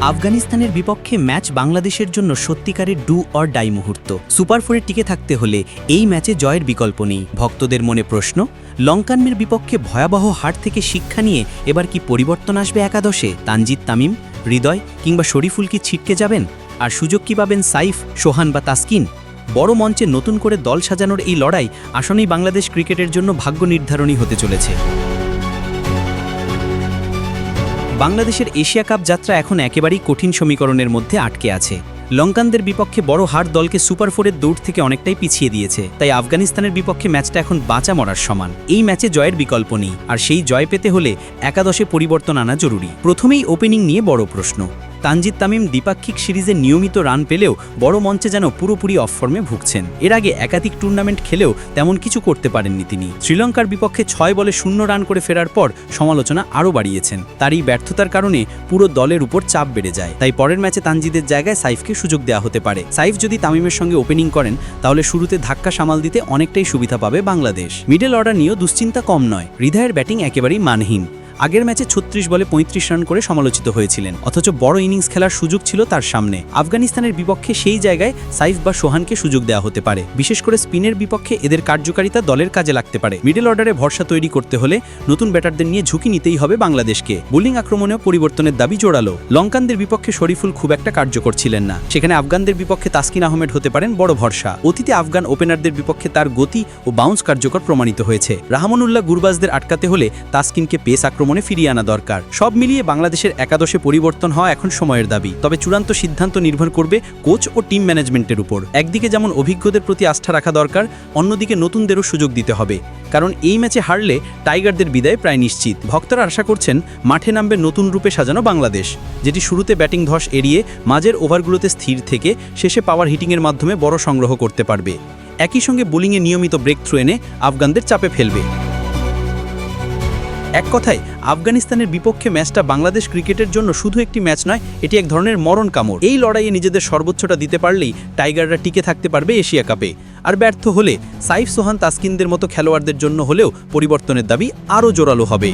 আফগানিস্তানের বিপক্ষে ম্যাচ বাংলাদেশের জন্য সত্যিকারের ডু অর ডাই মুহূর্ত। সুপার ফোরে টিকে থাকতে হলে এই ম্যাচে জয়ের বিকল্প নেই। ভক্তদের মনে প্রশ্ন, লঙ্কানদের বিপক্ষে ভয়াবহ হার থেকে শিক্ষা নিয়ে এবার কি পরিবর্তন আসবে একাদশে? তানজিদ তামিম, হৃদয় কিংবা শরীফুল কি ছিটকে যাবেন? আর সুযোগ কি পাবেন সাইফ, সোহান বা তাসকিন? বড় মঞ্চে নতুন করে দল সাজানোর এই লড়াই আসলেই বাংলাদেশ ক্রিকেটের জন্য ভাগ্য নির্ধারণী হতে চলেছে। বাংলাদেশের এশিয়া কাপ যাত্রা এখন একেবারেই কঠিন সমীকরণের মধ্যে আটকে আছে। লঙ্কানদের বিপক্ষে বড় হার দলকে সুপার ফোরের দৌড় থেকে অনেকটাই পিছিয়ে দিয়েছে, তাই আফগানিস্তানের বিপক্ষে ম্যাচটা এখন বাঁচা মরার সমান। এই ম্যাচে জয়ের বিকল্প নেই, আর সেই জয় পেতে হলে একাদশে পরিবর্তন আনা জরুরি। প্রথমেই ওপেনিং নিয়ে বড় প্রশ্ন। তানজিদ তামিম দ্বিপাক্ষিক সিরিজে নিয়মিত রান পেলেও বড় মঞ্চে যেন পুরোপুরি অফ ফর্মে ভুগছেন। এর আগে একাধিক টুর্নামেন্ট খেলেও তেমন কিছু করতে পারেননি তিনি। শ্রীলঙ্কার বিপক্ষে 6 বলে 0 রান করে ফেরার পর সমালোচনা আরও বাড়িয়েছেন। তার এই ব্যর্থতার কারণে পুরো দলের উপর চাপ বেড়ে যায়। তাই পরের ম্যাচে তানজিদের জায়গায় সাইফকে সুযোগ দেওয়া হতে পারে। সাইফ যদি তামিমের সঙ্গে ওপেনিং করেন তাহলে শুরুতে ধাক্কা সামাল দিতে অনেকটাই সুবিধা পাবে বাংলাদেশ। মিডল অর্ডার নিয়েও দুশ্চিন্তা কম নয়। হৃদয়ের ব্যাটিং একেবারেই মানহীন। আগের ম্যাচে 36 বলে 35 রান করে সমালোচিত হয়েছিলেন, অথচ বড় ইনিংস খেলার সুযোগ ছিল তার সামনে। আফগানিস্তানের বিপক্ষে সেই জায়গায় সাইফ বা সোহানকে সুযোগ দেওয়া হতে পারে। বিশেষ করে স্পিনের বিপক্ষে এদের কার্যকারিতা দলের কাজে লাগতে পারে। মিডল অর্ডারে ভরসা তৈরি করতে হলে নতুন ব্যাটারদের নিয়ে ঝুঁকি নিতেই হবে বাংলাদেশকে। বোলিং আক্রমণেও পরিবর্তনের দাবি জোরালো। লঙ্কানদের বিপক্ষে শরীফুল খুব একটা কার্যকর ছিলেন না, সেখানে আফগানদের বিপক্ষে তাসকিন আহমেদ হতে পারেন বড় ভরসা। অতীতে আফগান ওপেনারদের বিপক্ষে তার গতি ও বাউন্স কার্যকর প্রমাণিত হয়েছে। রাহমানুল্লাহ গুরবাজদের আটকাতে হলে তাসকিনকে পেস আক্রমণে ফিরিয়ে আনা দরকার। সব মিলিয়ে বাংলাদেশের একাদশে পরিবর্তন হওয়া এখন সময়ের দাবি। তবে চূড়ান্ত সিদ্ধান্ত নির্ভর করবে কোচ ও টিম ম্যানেজমেন্টের উপর। একদিকে যেমন অভিজ্ঞদের প্রতি আস্থা রাখা দরকার, অন্যদিকে নতুনদেরও সুযোগ দিতে হবে। কারণ এই ম্যাচে হারলে টাইগারদের বিদায় প্রায় নিশ্চিত। ভক্তরা আশা করছেন মাঠে নামবে নতুন রূপে সাজানো বাংলাদেশ, যেটি শুরুতে ব্যাটিং ধস এড়িয়ে মাঝের ওভারগুলোতে স্থির থেকে শেষে পাওয়ার হিটিংয়ের মাধ্যমে বড় সংগ্রহ করতে পারবে। একই সঙ্গে বোলিংয়ে নিয়মিত ব্রেক থ্রু এনে আফগানদের চাপে ফেলবে। এক কথায় আফগানিস্তানের বিপক্ষে ম্যাচটা বাংলাদেশ ক্রিকেটের জন্য শুধু একটি ম্যাচ নয়, এটি এক ধরনের মরণ কামড়। এই লড়াইয়ে নিজেদের সর্বোচ্চটা দিতে পারলেই টাইগাররা টিকে থাকতে পারবে এশিয়া কাপে। আর ব্যর্থ হলে সাইফ, সোহান, তাসকিনদের মতো খেলোয়াড়দের জন্য হলেও পরিবর্তনের দাবি আরও জোরালো হবে।